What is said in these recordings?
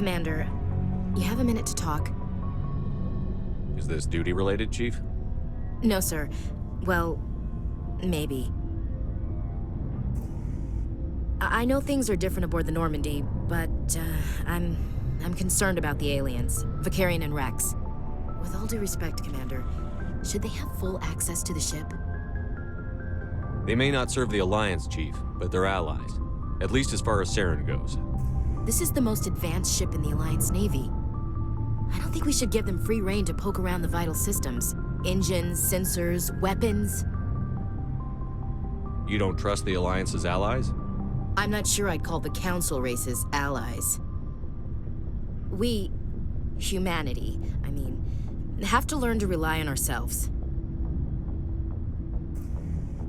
Commander, you have a minute to talk? Is this duty-related, Chief? No, sir. Well, maybe. I know things are different aboard the Normandy, but, I'm concerned about the aliens, Vicarian and Wrex. With all due respect, Commander, should they have full access to the ship? They may not serve the Alliance, Chief, but they're allies. At least as far as Saren goes. This is the most advanced ship in the Alliance Navy. I don't think we should give them free rein to poke around the vital systems. Engines, sensors, weapons. You don't trust the Alliance's allies? I'm not sure I'd call the Council races allies. We, humanity, have to learn to rely on ourselves.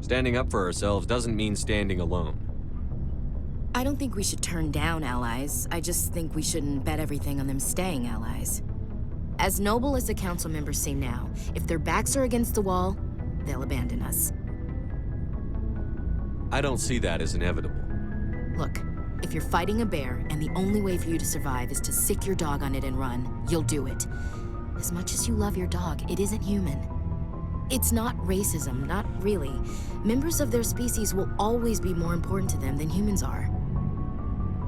Standing up for ourselves doesn't mean standing alone. I don't think we should turn down allies. I just think we shouldn't bet everything on them staying allies. As noble as the Council members seem now, if their backs are against the wall, they'll abandon us. I don't see that as inevitable. Look, if you're fighting a bear and the only way for you to survive is to sick your dog on it and run, you'll do it. As much as you love your dog, it isn't human. It's not racism, not really. Members of their species will always be more important to them than humans are.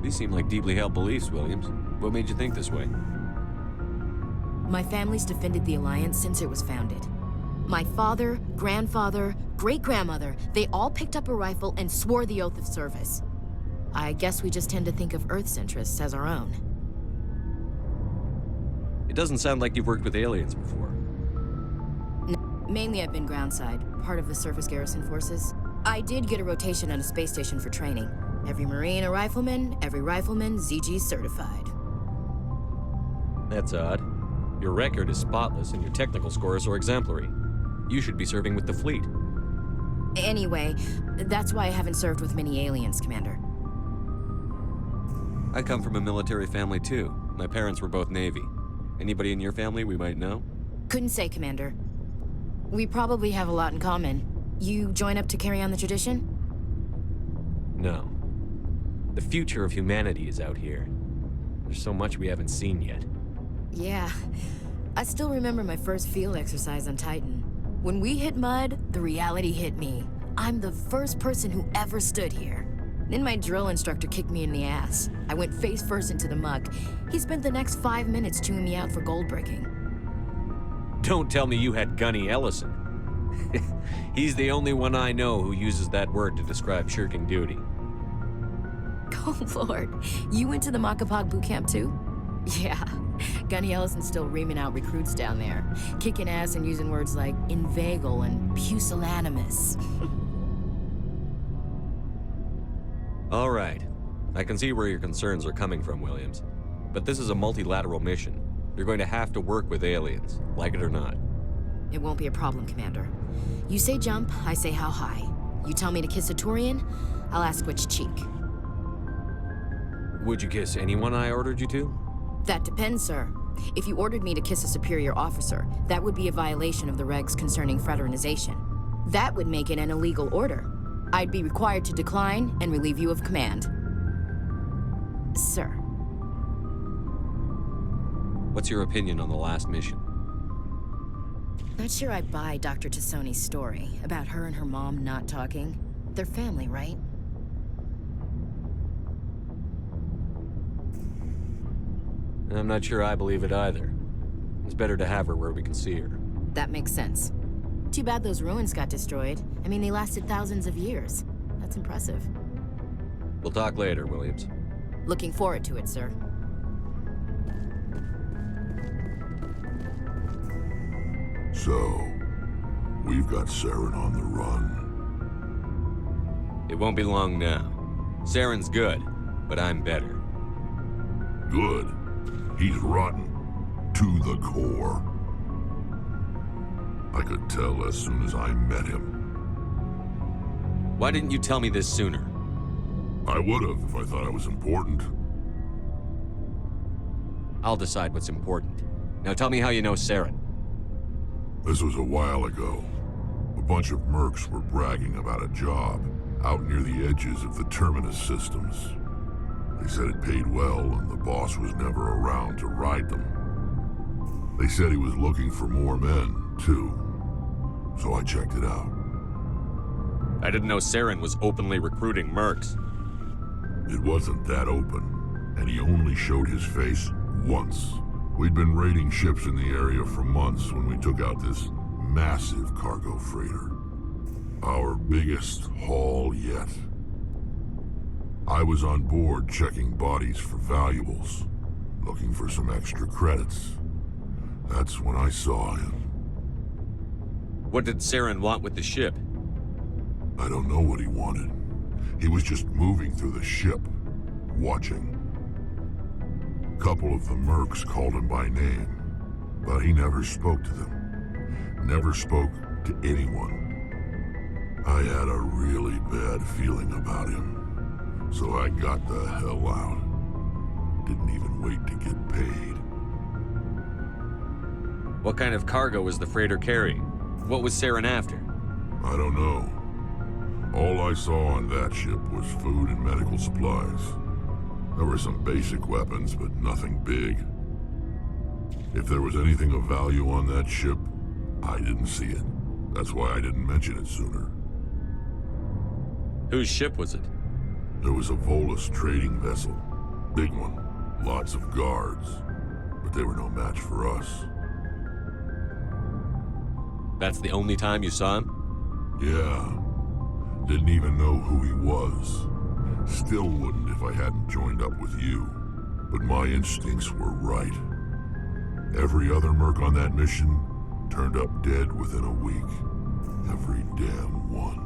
These seem like deeply held beliefs, Williams. What made you think this way? My family's defended the Alliance since it was founded. My father, grandfather, great-grandmother, they all picked up a rifle and swore the oath of service. I guess we just tend to think of Earth's interests as our own. It doesn't sound like you've worked with aliens before. No, mainly I've been groundside, part of the surface garrison forces. I did get a rotation at a space station for training. Every Marine a rifleman, every rifleman ZG certified. That's odd. Your record is spotless and your technical scores are exemplary. You should be serving with the fleet. Anyway, that's why I haven't served with many aliens, Commander. I come from a military family too. My parents were both Navy. Anybody in your family we might know? Couldn't say, Commander. We probably have a lot in common. You join up to carry on the tradition? No. The future of humanity is out here. There's so much we haven't seen yet. Yeah. I still remember my first field exercise on Titan. When we hit mud, the reality hit me. I'm the first person who ever stood here. Then my drill instructor kicked me in the ass. I went face first into the muck. He spent the next 5 minutes chewing me out for gold breaking. Don't tell me you had Gunny Ellison. He's the only one I know who uses that word to describe shirking duty. Oh, Lord. You went to the Makapog boot camp, too? Yeah. Gunny Ellison's still reaming out recruits down there. Kicking ass and using words like inveigle and pusillanimous. All right. I can see where your concerns are coming from, Williams. But this is a multilateral mission. You're going to have to work with aliens, like it or not. It won't be a problem, Commander. You say jump, I say how high. You tell me to kiss a Turian, I'll ask which cheek. Would you kiss anyone I ordered you to? That depends, sir. If you ordered me to kiss a superior officer, that would be a violation of the regs concerning fraternization. That would make it an illegal order. I'd be required to decline and relieve you of command. Sir. What's your opinion on the last mission? Not sure I buy Dr. Tassoni's story about her and her mom not talking. They're family, right? I'm not sure I believe it either. It's better to have her where we can see her. That makes sense. Too bad those ruins got destroyed. I mean, they lasted thousands of years. That's impressive. We'll talk later, Williams. Looking forward to it, sir. So, we've got Saren on the run. It won't be long now. Saren's good, but I'm better. Good. He's rotten. To the core. I could tell as soon as I met him. Why didn't you tell me this sooner? I would've if I thought I was important. I'll decide what's important. Now tell me how you know Saren. This was a while ago. A bunch of mercs were bragging about a job out near the edges of the Terminus systems. They said it paid well and the boss was never around to ride them. They said he was looking for more men, too. So I checked it out. I didn't know Saren was openly recruiting mercs. It wasn't that open, and he only showed his face once. We'd been raiding ships in the area for months when we took out this massive cargo freighter. Our biggest haul yet. I was on board checking bodies for valuables, looking for some extra credits. That's when I saw him. What did Saren want with the ship? I don't know what he wanted. He was just moving through the ship, watching. A couple of the mercs called him by name, but he never spoke to them. Never spoke to anyone. I had a really bad feeling about him, so I got the hell out. Didn't even wait to get paid. What kind of cargo was the freighter carrying? What was Saren after? I don't know. All I saw on that ship was food and medical supplies. There were some basic weapons, but nothing big. If there was anything of value on that ship, I didn't see it. That's why I didn't mention it sooner. Whose ship was it? There was a Volus trading vessel. Big one. Lots of guards. But they were no match for us. That's the only time you saw him? Yeah. Didn't even know who he was. Still wouldn't if I hadn't joined up with you. But my instincts were right. Every other merc on that mission turned up dead within a week. Every damn one.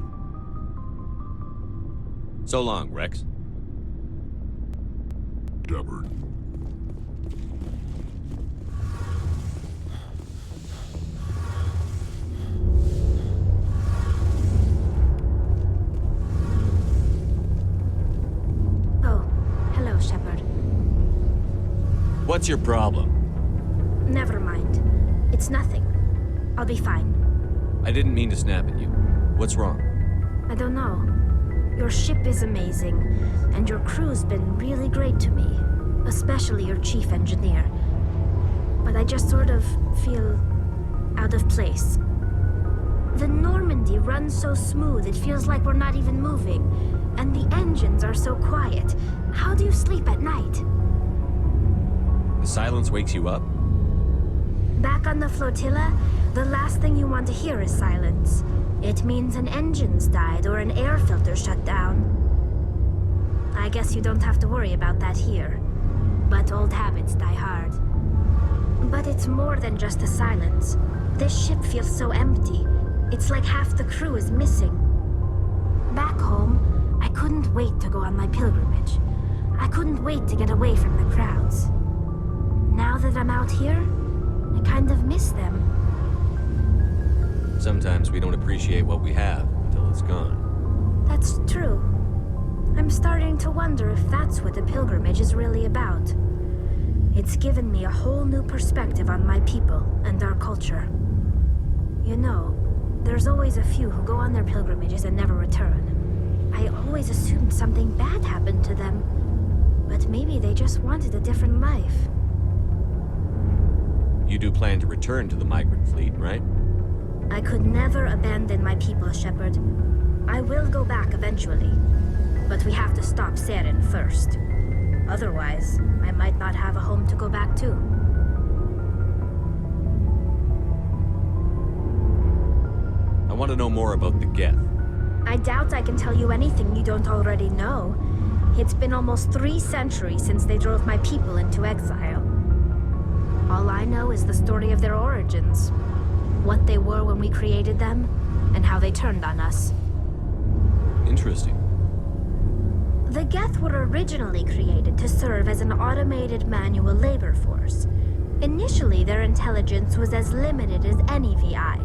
So long, Wrex. Shepard. What's your problem? Never mind. It's nothing. I'll be fine. I didn't mean to snap at you. What's wrong? I don't know. Your ship is amazing, and your crew's been really great to me. Especially your chief engineer. But I just sort of feel out of place. The Normandy runs so smooth it feels like we're not even moving. And the engines are so quiet. How do you sleep at night? The silence wakes you up? Back on the flotilla, the last thing you want to hear is silence. It means an engine's died or an air filter shut down. I guess you don't have to worry about that here. But old habits die hard. But it's more than just the silence. This ship feels so empty. It's like half the crew is missing. Back home, I couldn't wait to go on my pilgrimage. I couldn't wait to get away from the crowds. Now that I'm out here, I kind of miss them. Sometimes we don't appreciate what we have until it's gone. That's true. I'm starting to wonder if that's what the pilgrimage is really about. It's given me a whole new perspective on my people and our culture. You know, there's always a few who go on their pilgrimages and never return. I always assumed something bad happened to them. But maybe they just wanted a different life. You do plan to return to the migrant fleet, right? I could never abandon my people, Shepard. I will go back eventually. But we have to stop Saren first. Otherwise, I might not have a home to go back to. I want to know more about the Geth. I doubt I can tell you anything you don't already know. It's been almost 3 centuries since they drove my people into exile. All I know is the story of their origins. What they were when we created them, and how they turned on us. Interesting. The Geth were originally created to serve as an automated manual labor force. Initially, their intelligence was as limited as any VI.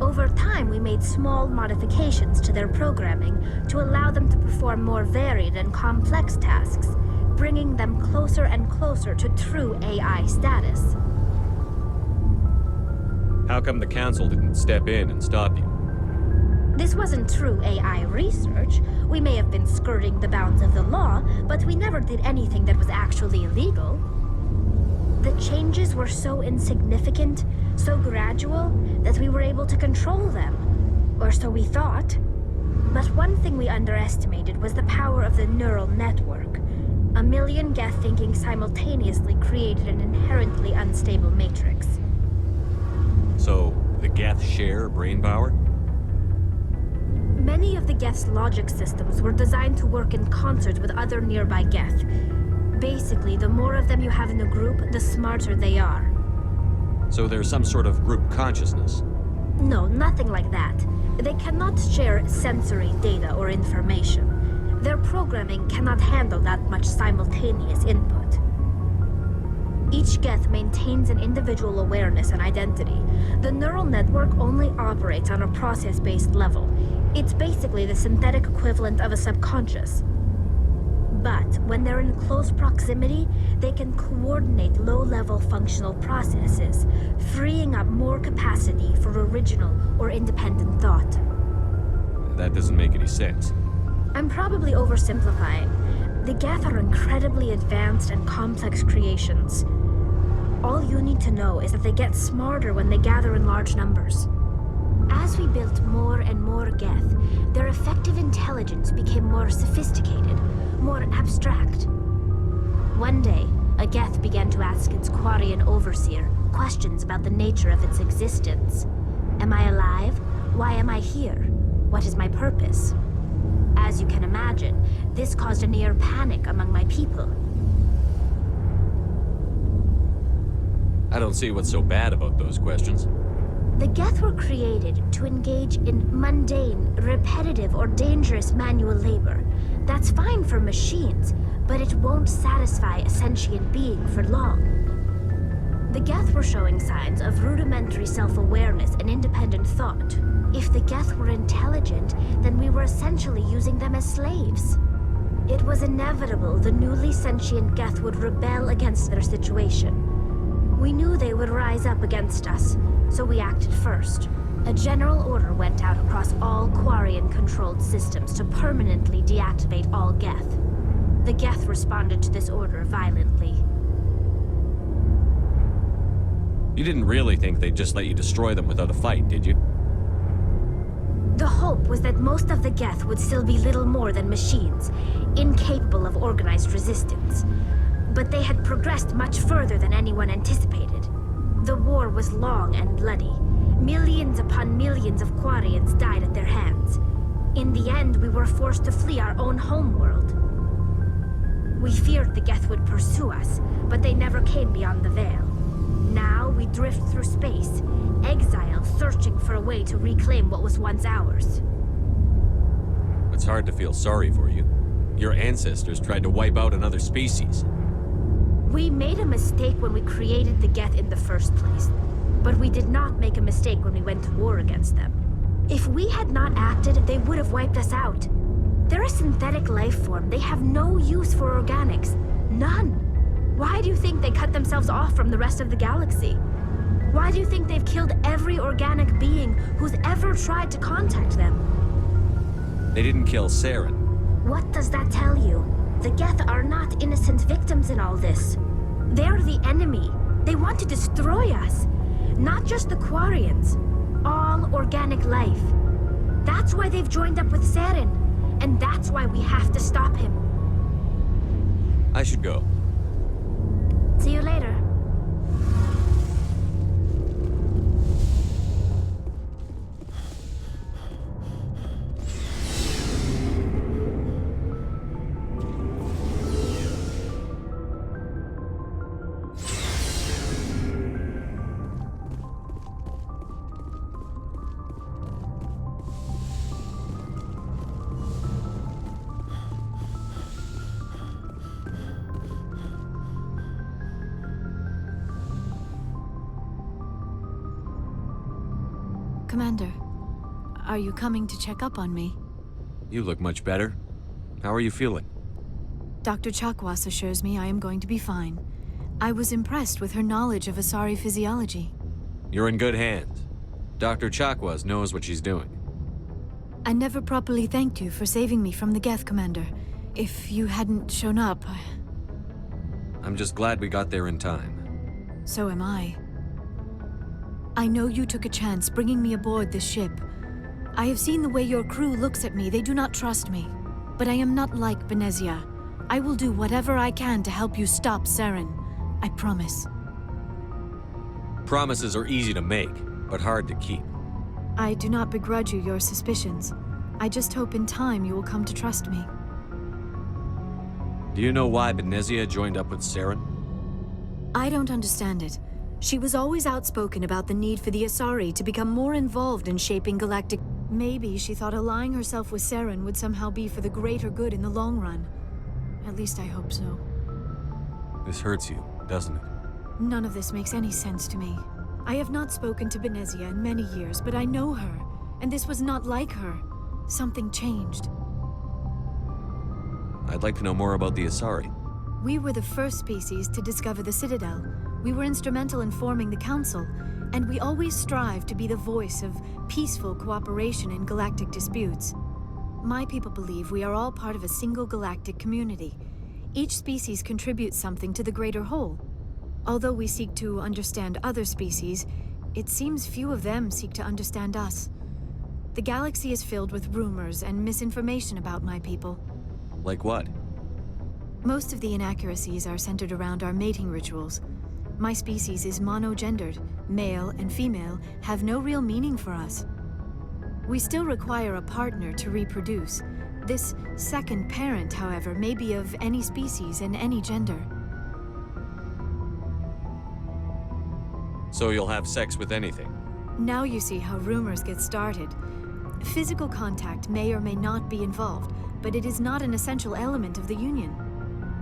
Over time, we made small modifications to their programming to allow them to perform more varied and complex tasks, bringing them closer and closer to true AI status. How come the Council didn't step in and stop you? This wasn't true AI research. We may have been skirting the bounds of the law, but we never did anything that was actually illegal. The changes were so insignificant, so gradual, that we were able to control them. Or so we thought. But one thing we underestimated was the power of the neural network. A million Geth thinking simultaneously created an inherently unstable matrix. So, the Geth share brain power? Many of the Geth's logic systems were designed to work in concert with other nearby Geth. Basically, the more of them you have in a group, the smarter they are. So there's some sort of group consciousness? No, nothing like that. They cannot share sensory data or information. Their programming cannot handle that much simultaneous input. Each Geth maintains an individual awareness and identity. The neural network only operates on a process-based level. It's basically the synthetic equivalent of a subconscious. But when they're in close proximity, they can coordinate low-level functional processes, freeing up more capacity for original or independent thought. That doesn't make any sense. I'm probably oversimplifying. The Geth are incredibly advanced and complex creations. All you need to know is that they get smarter when they gather in large numbers. As we built more and more Geth, their effective intelligence became more sophisticated, more abstract. One day, a Geth began to ask its Quarian overseer questions about the nature of its existence. Am I alive? Why am I here? What is my purpose? As you can imagine, this caused a near panic among my people. I don't see what's so bad about those questions. The Geth were created to engage in mundane, repetitive, or dangerous manual labor. That's fine for machines, but it won't satisfy a sentient being for long. The Geth were showing signs of rudimentary self-awareness and independent thought. If the Geth were intelligent, then we were essentially using them as slaves. It was inevitable the newly sentient Geth would rebel against their situation. We knew they would rise up against us, so we acted first. A general order went out across all Quarian-controlled systems to permanently deactivate all Geth. The Geth responded to this order violently. You didn't really think they'd just let you destroy them without a fight, did you? The hope was that most of the Geth would still be little more than machines, incapable of organized resistance. But they had progressed much further than anyone anticipated. The war was long and bloody. Millions upon millions of Quarians died at their hands. In the end, we were forced to flee our own homeworld. We feared the Geth would pursue us, but they never came beyond the veil. Now we drift through space, exile searching for a way to reclaim what was once ours. It's hard to feel sorry for you. Your ancestors tried to wipe out another species. We made a mistake when we created the Geth in the first place. But we did not make a mistake when we went to war against them. If we had not acted, they would have wiped us out. They're a synthetic life form. They have no use for organics. None. Why do you think they cut themselves off from the rest of the galaxy? Why do you think they've killed every organic being who's ever tried to contact them? They didn't kill Saren. What does that tell you? The Geth are not innocent victims in all this. They're the enemy. They want to destroy us. Not just the Quarians. All organic life. That's why they've joined up with Saren. And that's why we have to stop him. I should go. See you later. Commander, are you coming to check up on me? You look much better. How are you feeling? Dr. Chakwas assures me I am going to be fine. I was impressed with her knowledge of Asari physiology. You're in good hands. Dr. Chakwas knows what she's doing. I never properly thanked you for saving me from the Geth, Commander. If you hadn't shown up, I'm just glad we got there in time. so am I. I know you took a chance bringing me aboard this ship. I have seen the way your crew looks at me. They do not trust me. But I am not like Benezia. I will do whatever I can to help you stop Saren. I promise. Promises are easy to make, but hard to keep. I do not begrudge you your suspicions. I just hope in time you will come to trust me. Do you know why Benezia joined up with Saren? I don't understand it. She was always outspoken about the need for the Asari to become more involved in shaping galactic... Maybe she thought allying herself with Saren would somehow be for the greater good in the long run. At least I hope so. This hurts you, doesn't it? None of this makes any sense to me. I have not spoken to Benezia in many years, but I know her, and this was not like her. Something changed. I'd like to know more about the Asari. We were the first species to discover the Citadel. We were instrumental in forming the Council, and we always strive to be the voice of peaceful cooperation in galactic disputes. My people believe we are all part of a single galactic community. Each species contributes something to the greater whole. Although we seek to understand other species, it seems few of them seek to understand us. The galaxy is filled with rumors and misinformation about my people. Like what? Most of the inaccuracies are centered around our mating rituals. My species is monogendered. Male and female have no real meaning for us. We still require a partner to reproduce. This second parent, however, may be of any species and any gender. So you'll have sex with anything? Now you see how rumors get started. Physical contact may or may not be involved, but it is not an essential element of the union.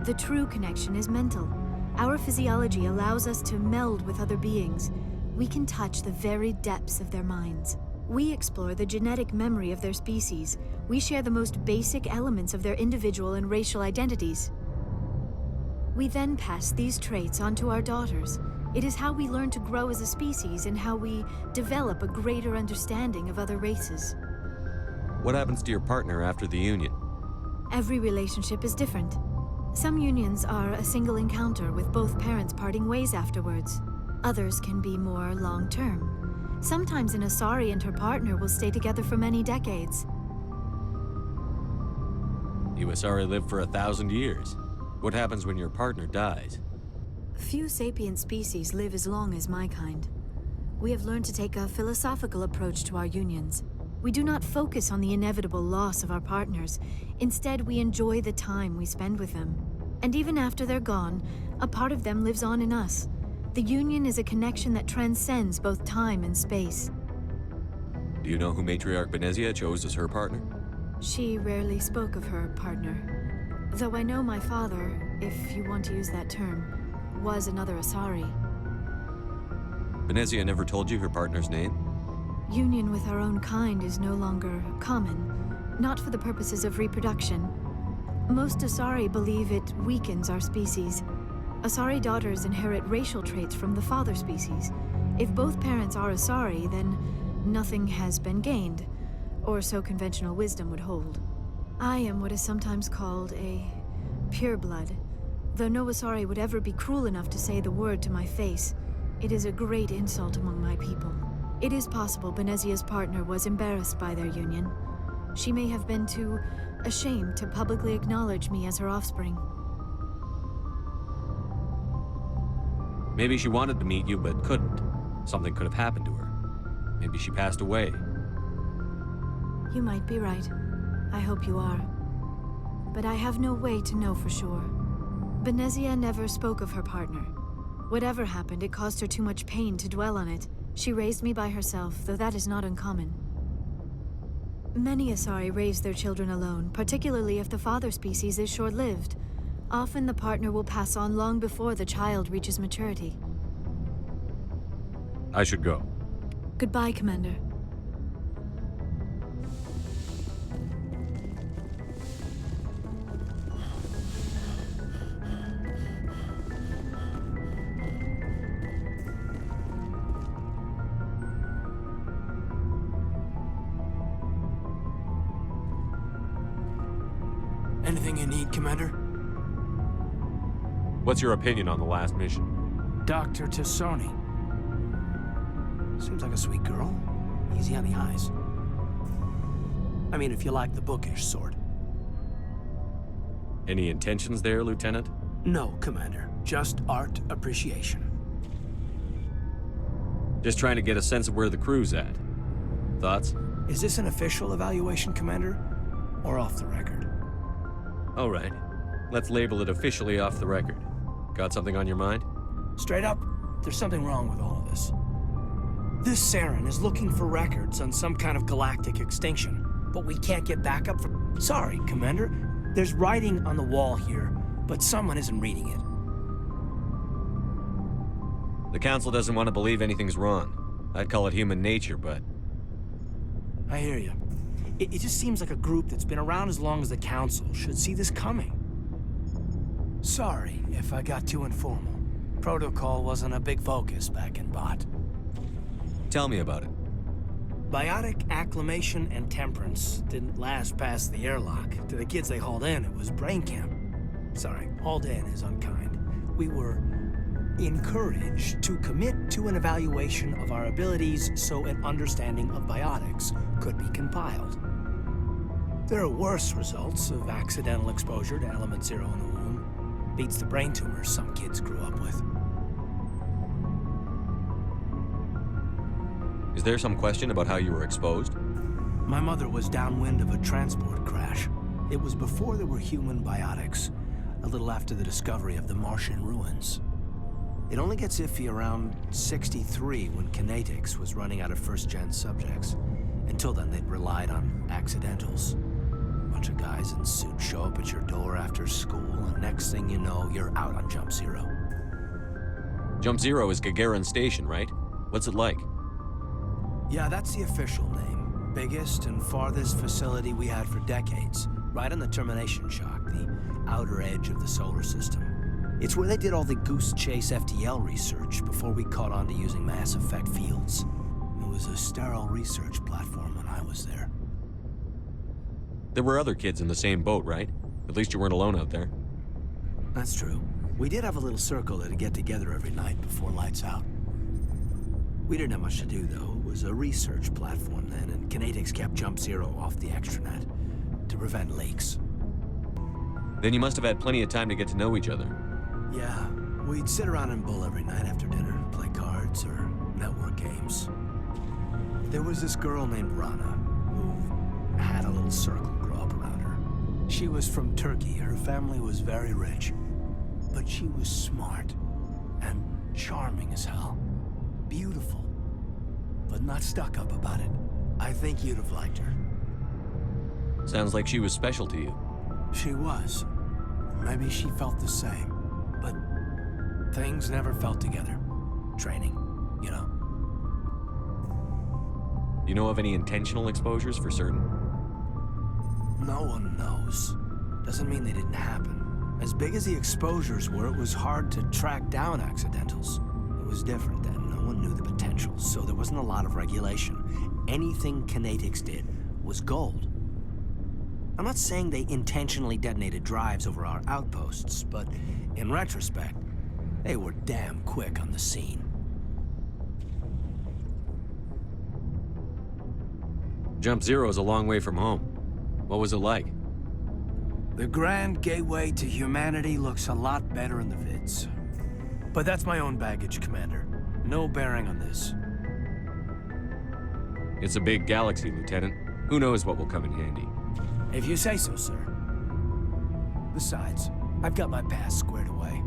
The true connection is mental. Our physiology allows us to meld with other beings. We can touch the very depths of their minds. We explore the genetic memory of their species. We share the most basic elements of their individual and racial identities. We then pass these traits on to our daughters. It is how we learn to grow as a species and how we develop a greater understanding of other races. What happens to your partner after the union? Every relationship is different. Some unions are a single encounter with both parents parting ways afterwards. Others can be more long-term. Sometimes an Asari and her partner will stay together for many decades. You Asari live for 1,000 years. What happens when your partner dies? Few sapient species live as long as my kind. We have learned to take a philosophical approach to our unions. We do not focus on the inevitable loss of our partners. Instead, we enjoy the time we spend with them. And even after they're gone, a part of them lives on in us. The union is a connection that transcends both time and space. Do you know who Matriarch Benezia chose as her partner? She rarely spoke of her partner. Though I know my father, if you want to use that term, was another Asari. Benezia never told you her partner's name? Union with our own kind is no longer common, not for the purposes of reproduction. Most Asari believe it weakens our species. Asari daughters inherit racial traits from the father species. If both parents are Asari, then nothing has been gained, or so conventional wisdom would hold. I am what is sometimes called a pureblood. Though no Asari would ever be cruel enough to say the word to my face, it is a great insult among my people. It is possible Benezia's partner was embarrassed by their union. She may have been too ashamed to publicly acknowledge me as her offspring. Maybe she wanted to meet you but couldn't. Something could have happened to her. Maybe she passed away. You might be right. I hope you are. But I have no way to know for sure. Benezia never spoke of her partner. Whatever happened, it caused her too much pain to dwell on it. She raised me by herself, though that is not uncommon. Many Asari raise their children alone, particularly if the father species is short-lived. Often the partner will pass on long before the child reaches maturity. I should go. Goodbye, Commander. Anything you need, Commander? What's your opinion on the last mission? Dr. Tassoni. Seems like a sweet girl. Easy on the eyes. I mean, if you like the bookish sort. Any intentions there, Lieutenant? No, Commander. Just art appreciation. Just trying to get a sense of where the crew's at. Thoughts? Is this an official evaluation, Commander? Or off the record? All right. Let's label it officially off the record. Got something on your mind? Straight up, there's something wrong with all of this. This Saren is looking for records on some kind of galactic extinction, but we can't get backup from... Sorry, Commander. There's writing on the wall here, but someone isn't reading it. The Council doesn't want to believe anything's wrong. I'd call it human nature, but... I hear you. It just seems like a group that's been around as long as the Council should see this coming. Sorry if I got too informal. Protocol wasn't a big focus back in Bot. Tell me about it. Biotic acclimation and temperance didn't last past the airlock. To the kids they hauled in, it was brain camp. Sorry, hauled in is unkind. We were encouraged to commit to an evaluation of our abilities so an understanding of biotics could be compiled. There are worse results of accidental exposure to element 0 in the womb. Beats the brain tumors some kids grew up with. Is there some question about how you were exposed? My mother was downwind of a transport crash. It was before there were human biotics, a little after the discovery of the Martian ruins. It only gets iffy around 63 when Kinetics was running out of first-gen subjects. Until then, they'd relied on accidentals. A bunch of guys in suits show up at your door after school, and next thing you know, you're out on Jump Zero. Jump Zero is Gagarin Station, right? What's it like? Yeah, that's the official name. Biggest and farthest facility we had for decades. Right on the termination shock, the outer edge of the solar system. It's where they did all the Goose Chase FTL research before we caught on to using mass effect fields. It was a sterile research platform when I was there. There were other kids in the same boat, right? At least you weren't alone out there. That's true. We did have a little circle that'd get together every night before lights out. We didn't have much to do, though. It was a research platform then, and Kinetics kept Jump Zero off the extranet to prevent leaks. Then you must have had plenty of time to get to know each other. Yeah, we'd sit around and bull every night after dinner, play cards or network games. There was this girl named Rana, who had a little circle grow up around her. She was from Turkey. Her family was very rich, but she was smart and charming as hell. Beautiful, but not stuck up about it. I think you'd have liked her. Sounds like she was special to you. She was. Maybe she felt the same. But things never felt together. Training, you know. You know of any intentional exposures for certain? No one knows. Doesn't mean they didn't happen. As big as the exposures were, it was hard to track down accidentals. It was different then. No one knew the potential, so there wasn't a lot of regulation. Anything Kinetics did was gold. I'm not saying they intentionally detonated drives over our outposts, but in retrospect, they were damn quick on the scene. Jump Zero is a long way from home. What was it like? The grand gateway to humanity looks a lot better in the vids. But that's my own baggage, Commander. No bearing on this. It's a big galaxy, Lieutenant. Who knows what will come in handy? If you say so, sir. Besides, I've got my past squared away.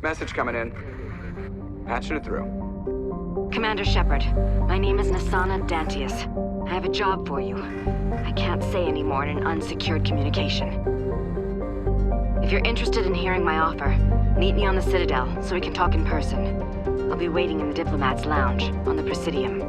Message coming in. Patching it through. Commander Shepard, my name is Nassana Dantius. I have a job for you. I can't say any more in an unsecured communication. If you're interested in hearing my offer, meet me on the Citadel so we can talk in person. I'll be waiting in the Diplomat's lounge on the Presidium.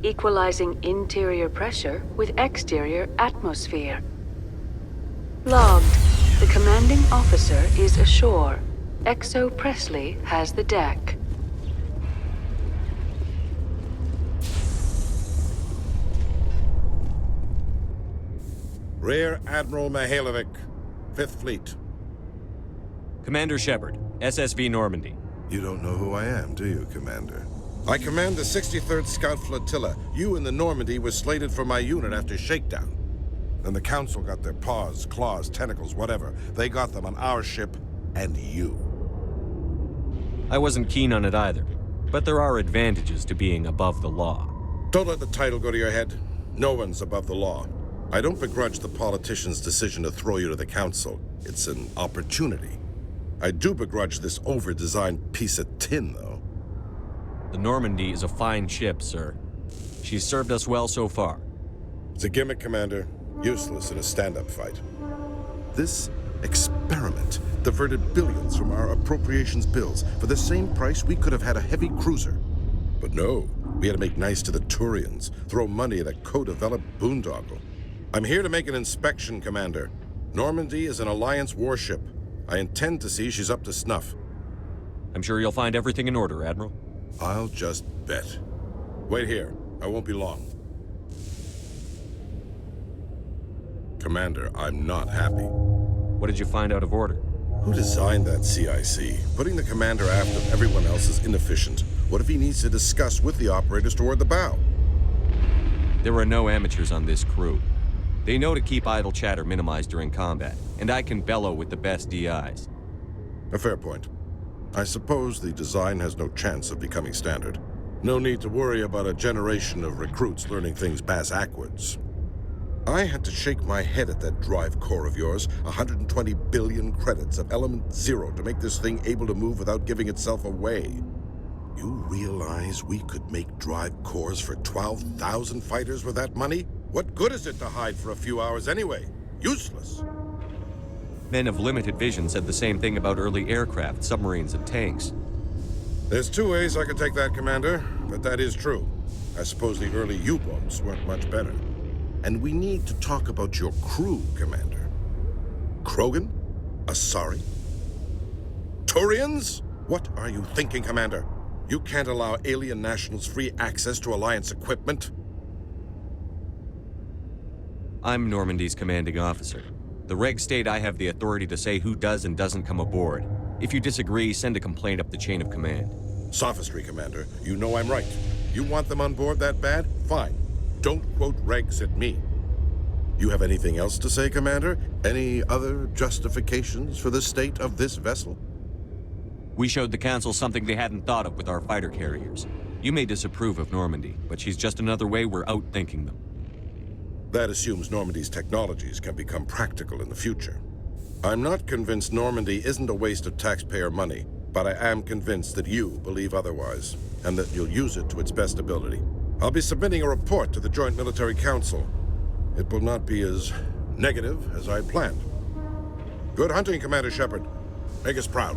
Equalizing interior pressure with exterior atmosphere. Logged. The commanding officer is ashore. Exo Presley has the deck. Rear Admiral Mikhailovich, 5th Fleet. Commander Shepard, SSV Normandy. You don't know who I am, do you, Commander? I command the 63rd Scout Flotilla. You and the Normandy were slated for my unit after shakedown. Then the Council got their paws, claws, tentacles, whatever. They got them on our ship, and you. I wasn't keen on it either, but there are advantages to being above the law. Don't let the title go to your head. No one's above the law. I don't begrudge the politician's decision to throw you to the Council. It's an opportunity. I do begrudge this over-designed piece of tin, though. The Normandy is a fine ship, sir. She's served us well so far. It's a gimmick, Commander. Useless in a stand-up fight. This experiment diverted billions from our appropriations bills. For the same price, we could have had a heavy cruiser. But no, we had to make nice to the Turians, throw money at a co-developed boondoggle. I'm here to make an inspection, Commander. Normandy is an Alliance warship. I intend to see she's up to snuff. I'm sure you'll find everything in order, Admiral. I'll just bet. Wait here. I won't be long. Commander, I'm not happy. What did you find out of order? Who designed that CIC? Putting the commander after everyone else is inefficient. What if he needs to discuss with the operators toward the bow? There are no amateurs on this crew. They know to keep idle chatter minimized during combat, and I can bellow with the best DIs. A fair point. I suppose the design has no chance of becoming standard. No need to worry about a generation of recruits learning things bass-ackwards. I had to shake my head at that drive core of yours. 120 billion credits of element 0 to make this thing able to move without giving itself away. You realize we could make drive cores for 12,000 fighters with that money? What good is it to hide for a few hours anyway? Useless. Men of limited vision said the same thing about early aircraft, submarines, and tanks. There's two ways I could take that, Commander, but that is true. I suppose the early U-boats weren't much better. And we need to talk about your crew, Commander. Krogan? Asari? Turians? What are you thinking, Commander? You can't allow alien nationals free access to Alliance equipment. I'm Normandy's commanding officer. The regs state I have the authority to say who does and doesn't come aboard. If you disagree, send a complaint up the chain of command. Sophistry, Commander. You know I'm right. You want them on board that bad? Fine. Don't quote regs at me. You have anything else to say, Commander? Any other justifications for the state of this vessel? We showed the Council something they hadn't thought of with our fighter carriers. You may disapprove of Normandy, but she's just another way we're outthinking them. That assumes Normandy's technologies can become practical in the future. I'm not convinced Normandy isn't a waste of taxpayer money, but I am convinced that you believe otherwise, and that you'll use it to its best ability. I'll be submitting a report to the Joint Military Council. It will not be as negative as I planned. Good hunting, Commander Shepard. Make us proud.